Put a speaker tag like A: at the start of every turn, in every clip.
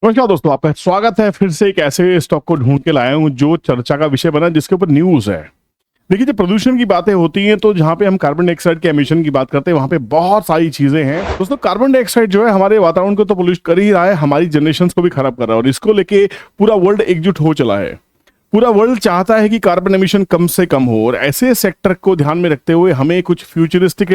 A: नमस्कार दोस्तों, आपका स्वागत है। फिर से एक ऐसे स्टॉक को ढूंढ के लाया हूं जो चर्चा का विषय बना, जिसके ऊपर न्यूज है। देखिए, जब प्रदूषण की बातें होती हैं तो जहां पे हम कार्बन डाइऑक्साइड के एमिशन की बात करते हैं, वहां पे बहुत सारी चीजें हैं दोस्तों। कार्बन डाइऑक्साइड जो है हमारे वातावरण को तो पोल्यूट कर ही रहा है, हमारी जनरेशन को भी खराब कर रहा है, और इसको लेके पूरा वर्ल्ड एकजुट हो चला है। पूरा वर्ल्ड चाहता है कि कार्बन एमिशन कम से कम हो, और ऐसे सेक्टर को ध्यान में रखते हुए हमें कुछ फ्यूचरिस्टिक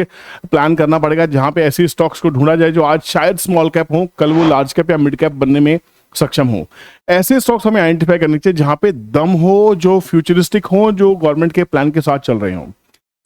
A: प्लान करना पड़ेगा, जहां पे ऐसी स्टॉक्स को ढूंढा जाए जो आज शायद स्मॉल कैप हो, कल वो लार्ज कैप या मिड कैप बनने में सक्षम हो। ऐसे स्टॉक्स हमें आइडेंटिफाई करने चाहिए जहां पे दम हो, जो फ्यूचरिस्टिक हो, जो गवर्नमेंट के प्लान के साथ चल रहे हो।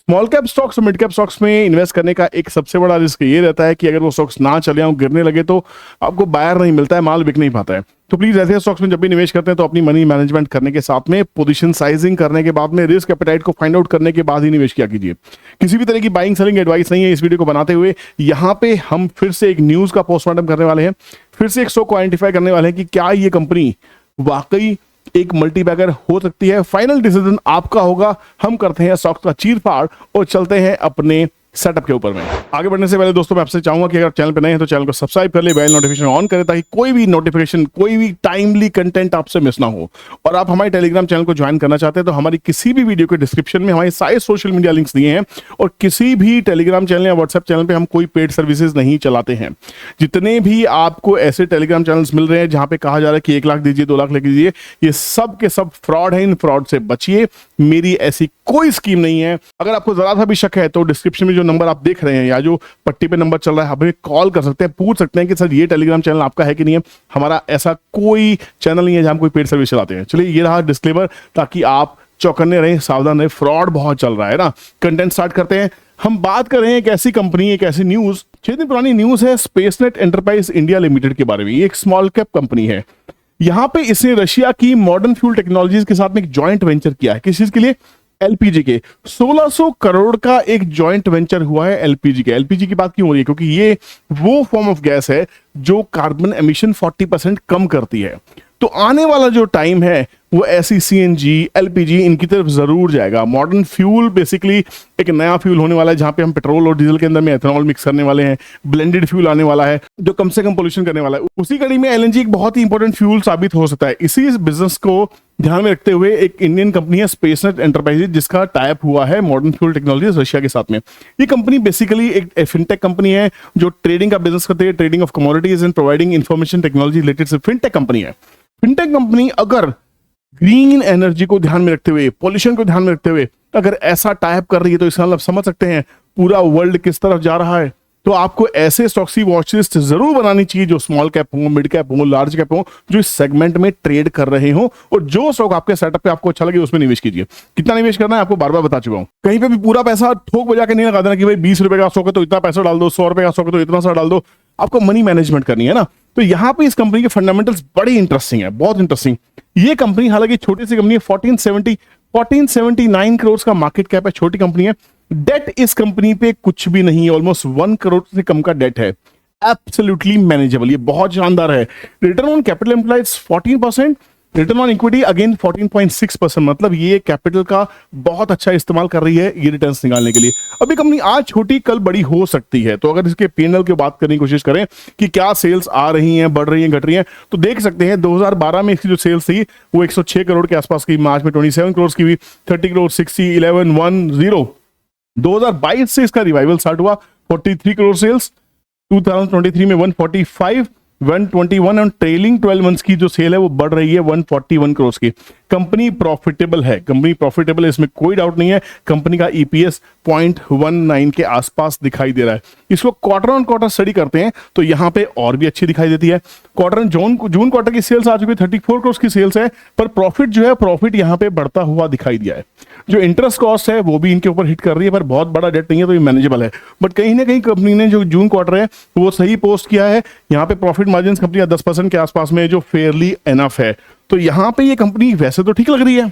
A: स्मॉल कैप स्टॉक्स और मिड कैप स्टॉक्स में इन्वेस्ट करने का एक सबसे बड़ा रिस्क ये रहता है कि अगर वो स्टॉक्स ना चले हों, गिरने लगे, तो आपको बायर नहीं मिलता है, माल बिक नहीं पाता है। तो प्लीज ऐसे स्टॉक्स में जब भी निवेश करते हैं तो अपनी मनी मैनेजमेंट करने के साथ में, पोजीशन साइजिंग करने के बाद में, रिस्क एपेटाइट को फाइंड आउट करने के बाद ही निवेश किया कीजिए। किसी भी तरह की बाइंग सेलिंग एडवाइस नहीं है इस वीडियो को बनाते हुए। यहाँ पे हम फिर से एक न्यूज का पोस्टमार्टम करने वाले हैं, फिर से एक स्टॉक को आइडेंटिफाई करने वाले हैं कि क्या ये कंपनी वाकई एक मल्टीबैगर हो सकती है। फाइनल डिसीजन आपका होगा। हम करते हैं स्टॉक्स का चीर-फाड़ और चलते हैं अपने सेटअप के ऊपर में। आगे बढ़ने से पहले दोस्तों मैं आपसे चाहूंगा कि अगर चैनल पे नए हैं तो चैनल को सब्सक्राइब कर ले, बेल नोटिफिकेशन ऑन करें, ताकि कोई भी नोटिफिकेशन, कोई भी टाइमली कंटेंट आपसे मिस ना हो। और आप हमारे टेलीग्राम चैनल को ज्वाइन करना चाहते हैं तो हमारी किसी भी वीडियो के डिस्क्रिप्शन में हमारे सारे सोशल मीडिया लिंक्स दिए हैं, और किसी भी टेलीग्राम चैनल या व्हाट्सएप चैनल पे हम कोई पेड सर्विसेज नहीं चलाते हैं। जितने भी आपको ऐसे टेलीग्राम चैनल्स मिल रहे हैं जहां पे कहा जा रहा है कि 1 लाख दीजिए, 2 लाख लेके दीजिए, ये सब के सब फ्रॉड है। इन फ्रॉड से बचिए, मेरी ऐसी कोई स्कीम नहीं है। अगर आपको जरा सा भी शक है तो डिस्क्रिप्शन में जो नंबर आप देख रहे हैं या जो पट्टी पे नंबर चल रहा है, हमें कॉल कर सकते हैं, पूछ सकते हैं कि सर ये टेलीग्राम चैनल आपका है कि नहीं है। हमारा ऐसा कोई चैनल नहीं है जहां हम कोई पेड सर्विस चलाते हैं। चलिए, ये रहा डिस्क्लेमर, ताकि आप चौकन्ने रहें, सावधान रहें। फ्रॉड बहुत चल रहा है ना। कंटेंट स्टार्ट करते हैं। हम बात कर रहे हैं एक ऐसी कंपनी, एक ऐसी न्यूज, 6 दिन पुरानी न्यूज है, स्पेसनेट एंटरप्राइज इंडिया लिमिटेड के बारे में। ये एक स्मॉल कैप कंपनी है। यहां पे इसने रशिया की मॉडर्न फ्यूल टेक्नोलॉजीज के साथ में एक जॉइंट वेंचर किया है। किस चीज के लिए? एलपीजी के। 1600 करोड़ का एक जॉइंट वेंचर हुआ है एलपीजी के। एलपीजी की बात क्यों हो रही है? क्योंकि ये वो फॉर्म ऑफ गैस है जो कार्बन एमिशन 40% कम करती है। तो आने वाला जो टाइम है वो ऐसी सीएनजी, एलपीजी, इनकी तरफ जरूर जाएगा। मॉडर्न फ्यूल बेसिकली एक नया फ्यूल होने वाला है जहां पे हम पेट्रोल और डीजल के अंदर में एथेनॉल मिक्स करने वाले हैं। ब्लेंडेड फ्यूल आने वाला है जो कम से कम पोल्यूशन करने वाला है। उसी कड़ी में एलएनजी एक बहुत ही इंपॉर्टेंट फ्यूल साबित हो सकता है। इसी बिजनेस को ध्यान में रखते हुए एक इंडियन कंपनी है स्पेसनेट एंटरप्राइजेज, जिसका टाइप हुआ है मॉडर्न फ्यूल टेक्नोलॉजीज रशिया के साथ में। ये कंपनी बेसिकली एक फिनटेक कंपनी है जो ट्रेडिंग का बिजनेस करती है, trading of commodities and providing information technology related से फिनटेक कंपनी है। फिनटेक कंपनी अगर ग्रीन एनर्जी को ध्यान में रखते हुए, पॉल्यूशन को ध्यान में रखते हुए अगर ऐसा टाइप कर रही है, तो इसका मतलब समझ सकते हैं पूरा वर्ल्ड किस तरफ जा रहा है। तो आपको ऐसे स्टॉक्स की वॉच लिस्ट जरूर बनानी चाहिए जो स्मॉल कैप हो, मिड कैप हो, लार्ज कैप हो, जो इस सेगमेंट में ट्रेड कर रहे हो, और जो स्टॉक आपके सेटअप पे आपको अच्छा लगे उसमें निवेश कीजिए। कितना निवेश करना है आपको बार बार बता चुका हूं। कहीं पे भी पूरा पैसा ठोक बजा के नहीं लगा देना कि भाई 20 रुपए का स्टॉक है तो इतना पैसा डाल दो, 100 रुपए का स्टॉक है तो इतना सा डाल दो। आपको मनी मैनेजमेंट करनी है ना। तो यहां पे इस कंपनी के फंडामेंटल्स बड़ी इंटरेस्टिंग है, बहुत इंटरेस्टिंग। ये कंपनी हालांकि छोटी सी कंपनी है, 1479 करोड़ का मार्केट कैप है, छोटी कंपनी है। डेट इस कंपनी पे कुछ भी नहीं है, ऑलमोस्ट 1 करोड़ से कम का डेट है। एब्सोल्युटली मैनेजेबल, ये बहुत शानदार है। Return on capital employed 14%, return on equity again 14.6%। मतलब ये कैपिटल का बहुत अच्छा इस्तेमाल कर रही है ये रिटर्न्स निकालने के लिए। अभी कंपनी आज छोटी कल बड़ी हो सकती है। तो अगर इसके पीएनएल की बात करने की कोशिश करें कि क्या सेल्स आ रही हैं, बढ़ रही हैं, घट रही हैं, तो देख सकते हैं 2012 में इसकी जो सेल्स थी वो 106 करोड़ के आसपास की, मार्च में 27 करोड़ की हुई, 30 करोड़, 60, 11, 1, 0। 2022 से इसका रिवाइवल स्टार्ट हुआ, 43 करोड़ सेल्स, 2023 में 145, 121, और ट्रेलिंग 12 मंथ्स की जो सेल है वो बढ़ रही है 141 करोड़ की। कंपनी प्रॉफिटेबल है, कंपनी प्रॉफिटेबल है, इसमें कोई डाउट नहीं है। कंपनी का ईपीएस 0.19 के आसपास दिखाई दे रहा है। इसको क्वार्टर ऑन क्वार्टर स्टडी करते हैं तो यहां पे और भी अच्छी दिखाई देती है। जून क्वार्टर की सेल्स आ चुकी है, 34 करोड़ की सेल्स है, पर प्रॉफिट जो है, प्रॉफिट यहां पे बढ़ता हुआ दिखाई दिया है। जो इंटरेस्ट कॉस्ट है वो भी इनके ऊपर हिट कर रही है, पर बहुत बड़ा डेट नहीं है तो ये मैनेजेबल है। बट कहीं ना कहीं कंपनी ने जो जून क्वार्टर है वो सही पोस्ट किया है। यहाँ पे प्रॉफिट मार्जिन कंपनी 10% के आसपास में, जो फेयरली एनफ है। तो यहां पे ये कंपनी वैसे तो ठीक लग रही है।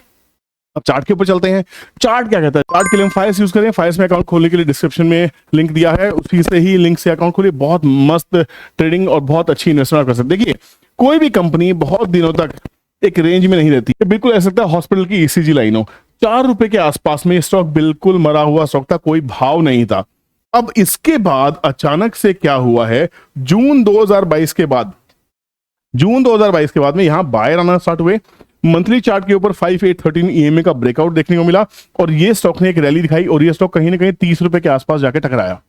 A: अब चार्ट के ऊपर चलते हैं। चार्ट क्या कहता है? चार्ट के लिए हम फाइल्स यूज करें। फाइल्स में अकाउंट खोलने के लिए डिस्क्रिप्शन में लिंक दिया है, उसी से ही लिंक से अकाउंट खोलिए। बहुत मस्त ट्रेडिंग और बहुत अच्छी इन्वेस्टमेंट कर सकते। देखिए, कोई भी कंपनी बहुत दिनों तक एक रेंज में नहीं रहती। बिल्कुल ऐसा लगता है हॉस्पिटल की ईसीजी लाइन हो। 4 रुपए के आसपास में स्टॉक बिल्कुल मरा हुआ स्टॉक था, कोई भाव नहीं था। अब इसके बाद अचानक से क्या हुआ है, जून 2022 के बाद जून 2022 के बाद में यहाँ बायर आना स्टार्ट हुए। मंथली चार्ट के ऊपर 5813 ईएमए का ब्रेकआउट देखने को मिला और ये स्टॉक ने एक रैली दिखाई और ये स्टॉक कहीं ना कहीं 30 रुपए के आसपास जाके टकराया।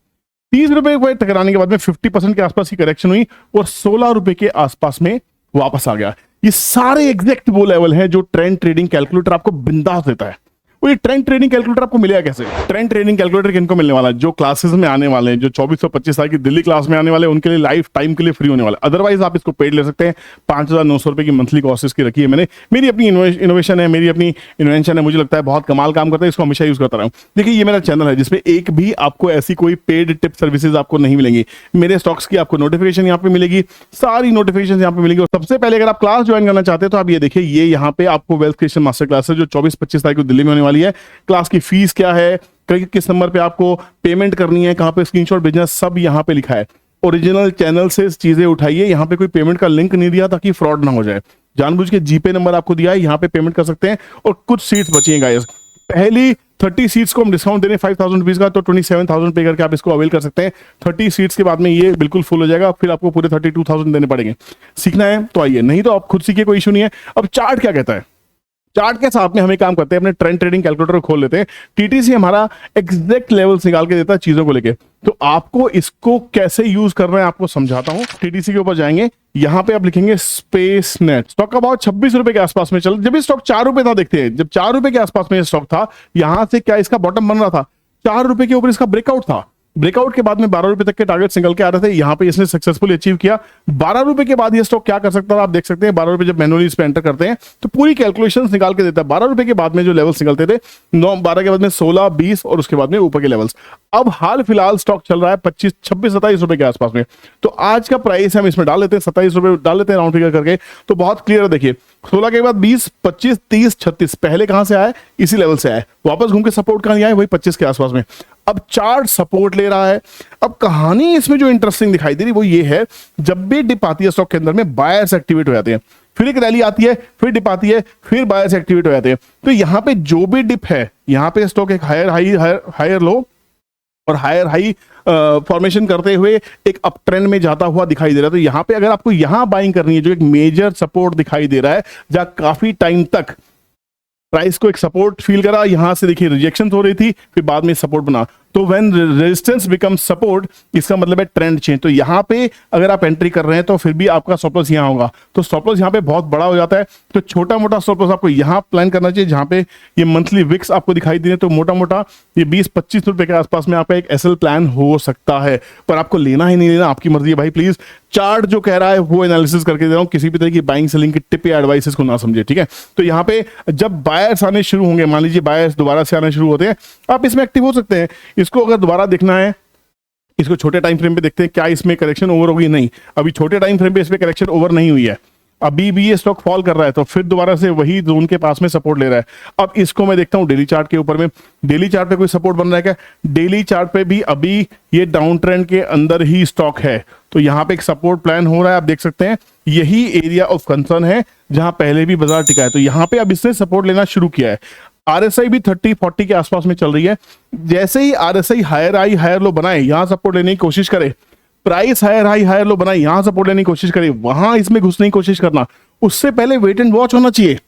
A: 30 रुपए पे टकराने के बाद में 50% के आसपास की करेक्शन हुई और 16 रुपए के आसपास में वापस आ गया। ये सारे एग्जैक्ट वो लेवल हैं जो ट्रेंड ट्रेडिंग कैलकुलेटर आपको बिंदास देता है। वो ये ट्रेंड ट्रेडिंग कैलकुलेटर आपको मिलेगा कैसे? ट्रेंड ट्रेडिंग कैलकुलेटर किनको मिलने वाला है? जो क्लासेस में आने वाले हैं, जो 2425 साल की दिल्ली क्लास में आने वाले हैं, उनके लिए लाइफ टाइम के लिए फ्री होने वाला है। अदरवाइज आप इसको पेड ले सकते हैं। 5900 रुपए की मंथली कॉस्ट इसकी रखी है मैंने। मेरी अपनी इनोवेशन है, मेरी अपनी इन्वेंशन है, मुझे लगता है बहुत कमाल काम करता है, इसको हमेशा यूज करता रहा हूं। देखिए ये मेरा चैनल है जिसमें एक भी आपको ऐसी कोई पेड टिप सर्विसेज आपको नहीं मिलेंगी। मेरे स्टॉक्स की आपको नोटिफिकेशन यहाँ पे मिलेगी, सारी नोटिफिकेशन यहाँ पे मिलेगी। और सबसे पहले अगर आप क्लास ज्वाइन करना चाहते हैं तो आप ये देखिए, ये यहाँ पे आपको वेल्थ क्रिएशन मास्टर क्लास है जो 24-25 तारीख को दिल्ली में होने वाली है। क्लास की फीस क्या है, किस नंबर पे आपको पेमेंट करनी है, कहां पे स्क्रीनशॉट भेजना है, सब यहां पे लिखा है। ओरिजिनल चैनल से चीजें उठाइए, यहां पे कोई पेमेंट का लिंक नहीं दिया ताकि फ्रॉड ना हो जाए। जानबूझ के जीपे नंबर आपको दिया है, यहां पे पेमेंट कर सकते हैं। और कुछ सीट्स बची हैं गाइस, पहली 30 सीट्स को हम डिस्काउंट दे रहे हैं 5000 रुपीज का, तो 27,000 पे करके आप इसको अवेल कर सकते हैं। 30 सीट्स के बाद में ये बिल्कुल फुल हो जाएगा, फिर आपको पूरे 32,000 देने पड़ेंगे। सीखना है तो आइए, नहीं तो आप खुद सीखिए, कोई इशू नहीं है। अब चार्ट क्या कहता है? चार्ट के साथ में हमें काम करते हैं, अपने ट्रेंड ट्रेडिंग कैलकुलेटर खोल लेते हैं। टीटीसी हमारा एग्जैक्ट लेवल्स निकाल के देता है चीजों को लेके। तो आपको इसको कैसे यूज करना है आपको समझाता हूं। टीटीसी के ऊपर जाएंगे, यहां पे आप लिखेंगे स्पेस नेट। स्टॉक का भाव 26 रुपए के आसपास में चल, जब ये स्टॉक 4 रुपए था, देखते हैं जब 4 रुपए के आसपास में ये स्टॉक था, यहां से क्या इसका बॉटम बन रहा था? 4 रुपए के ऊपर इसका ब्रेकआउट था। ब्रेकआउट के बाद में 12 रुपए तक के टारगेट्स निकल के आ रहे थे, यहां पे इसने सक्सेसफुली अचीव किया। 12 रुपए के बाद ये स्टॉक क्या कर सकता था आप देख सकते हैं। 12 रुपए जब मैनुअली इस पे एंटर करते हैं तो पूरी कैलकुलेशंस निकाल के देता है। 12 रुपए के बाद में जो लेवल्स निकलते थे, 9-12 के बाद में 16, 20 और उसके बाद में ऊपर के लेवल्स। अब हाल फिलहाल स्टॉक चल रहा है 25, 26, 27 रुपए के आसपास में। तो आज का प्राइस हम इसमें डाल लेते हैं, 27 रुपए डाल लेते हैं राउंड फिगर करके, तो बहुत क्लियर है। देखिए 16 के बाद 20, 25, 30, 36, पहले कहां से आया? इसी लेवल से आया, वापस घूम के सपोर्ट कहां आया? वही 25 के आसपास में। अब चार्ट सपोर्ट ले रहा है। अब कहानी इसमें जो इंटरेस्टिंग दिखाई दे रही वो ये है, जब भी डिप आती है स्टॉक के अंदर में बायर्स एक्टिवेट हो जाते हैं, फिर एक रैली आती है, फिर डिप आती है, फिर बायर्स एक्टिवेट हो जाते हैं। तो यहां पे जो भी डिप है, यहां पे स्टॉक एक हायर लो और हायर हाई फॉर्मेशन करते हुए एक अप ट्रेंड में जाता हुआ दिखाई दे रहा है। तो यहां पे अगर आपको यहां बाइंग करनी है, जो एक मेजर सपोर्ट दिखाई दे रहा है, जहां काफी टाइम तक प्राइस को एक सपोर्ट फील करा, यहां से देखिए रिजेक्शन हो रही थी, फिर बाद में सपोर्ट बना। तो व्हेन रेजिस्टेंस बिकम सपोर्ट, इसका मतलब है ट्रेंड चेंज। तो यहां पे अगर आप एंट्री कर रहे हैं तो फिर भी आपका स्टॉप लॉस यहां होगा, तो स्टॉप लॉस यहां पे बहुत बड़ा हो जाता है। तो छोटा मोटा स्टॉप लॉस आपको यहां प्लान करना चाहिए, जहां पे ये मंथली विक्स आपको दिखाई दे रहे हैं। तो मोटा मोटा ये 20-25 रुपए के आसपास में आपका एक एसएल प्लान हो सकता है, पर आपको लेना ही नहीं लेना आपकी मर्जी है भाई। प्लीज चार्ट जो कह रहा है वो एनालिसिस करके दे रहा हूं, किसी भी तरह की बाइंग सेलिंग की टिप या एडवाइसेस को ना समझे, ठीक है। तो यहाँ पे जब बायर्स आने शुरू होंगे, मान लीजिए बायर्स दोबारा से आने शुरू होते हैं, आप इसमें एक्टिव हो सकते हैं। इसको अगर दोबारा देखना है, इसको छोटे टाइम फ्रेम पे देखते हैं, क्या इसमें करेक्शन ओवर होगी? नहीं, अभी छोटे टाइम फ्रेम पे इसमें करेक्शन ओवर नहीं हुई है, अभी भी ये स्टॉक फॉल कर रहा है, तो फिर दोबारा से वही जोन के पास में सपोर्ट ले रहा है। अब इसको मैं देखता हूं डेली चार्ट के ऊपर में, डेली चार्ट पे कोई सपोर्ट बन रहा है क्या? डेली चार्ट पे भी अभी ये डाउन ट्रेंड के अंदर ही स्टॉक है, तो यहां पे एक सपोर्ट प्लान हो रहा है, आप देख सकते हैं। यही एरिया ऑफ कंसर्न है जहां पहले भी बाजार टिका है, तो यहां पे अब इसने सपोर्ट लेना शुरू किया है। आरएसआई भी 30-40 के आसपास में चल रही है। जैसे ही आरएसआई हायर लो बनाए, यहां सपोर्ट लेने की कोशिश करे, प्राइस हायर लो बनाए, यहां सपोर्ट लेने की कोशिश करे, वहां इसमें घुसने की कोशिश करना, उससे पहले वेट एंड वॉच होना चाहिए।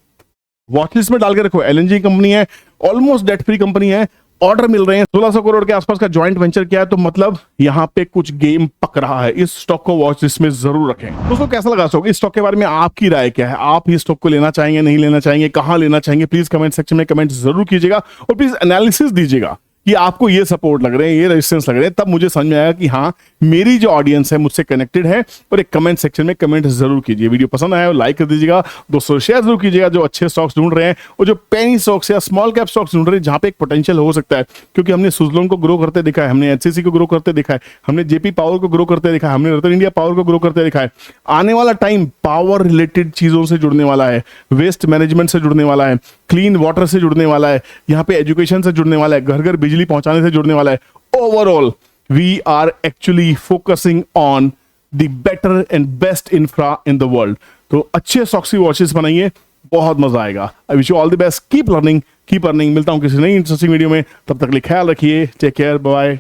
A: वॉच लिस्ट में डाल के रखो। एलएनजी कंपनी है, ऑलमोस्ट डेट फ्री कंपनी है, ऑर्डर मिल रहे हैं, 1600 करोड़ के आसपास का ज्वाइंट वेंचर किया है, तो मतलब यहां पे कुछ गेम पक रहा है। इस स्टॉक को वॉच लिस्ट में जरूर रखें। दोस्तों कैसा लगा स्टॉक? इस स्टॉक के बारे में आपकी राय क्या है? आप इस स्टॉक को लेना चाहेंगे, नहीं लेना चाहेंगे, कहां लेना चाहेंगे? प्लीज कमेंट सेक्शन में कमेंट जरूर कीजिएगा और प्लीज एनालिसिस दीजिएगा कि आपको ये सपोर्ट लग रहे हैं, ये रेजिस्टेंस लग रहे हैं, तब मुझे समझ में आएगा कि हाँ मेरी जो ऑडियंस है मुझसे कनेक्टेड है। और एक कमेंट सेक्शन में कमेंट जरूर कीजिए। वीडियो पसंद आया लाइक कर दीजिएगा, दोस्तों शेयर जरूर कीजिएगा। जो अच्छे स्टॉक्स ढूंढ रहे हैं और जो पेनी स्टॉक्स या स्मॉल कैप स्टॉक्स ढूंढ रहे हैं जहां पे एक पोटेंशियल हो सकता है, क्योंकि हमने सुजलोन को ग्रो करते देखा है, हमने एचसीसी को ग्रो करते देखा है, हमने जेपी पावर को ग्रो करते देखा है, हमने रतन इंडिया पावर को ग्रो करते देखा है। आने वाला टाइम पावर रिलेटेड चीजों से जुड़ने वाला है, वेस्ट मैनेजमेंट से जुड़ने वाला है, क्लीन वाटर से जुड़ने वाला है, यहाँ पे एजुकेशन से जुड़ने वाला है, घर घर बिजली पहुंचाने से जुड़ने वाला है। Overall we are actually focusing on the better and best infra in the world. तो अच्छे स्टॉक्स वॉचेस बनाइए, बहुत मजा आएगा। I wish you all the best, keep learning, keep earning. मिलता हूं किसी नई इंटरेस्टिंग वीडियो में, तब तक के लिए ख्याल रखिए, टेक केयर, बाय,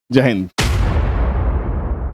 A: जय हिंद।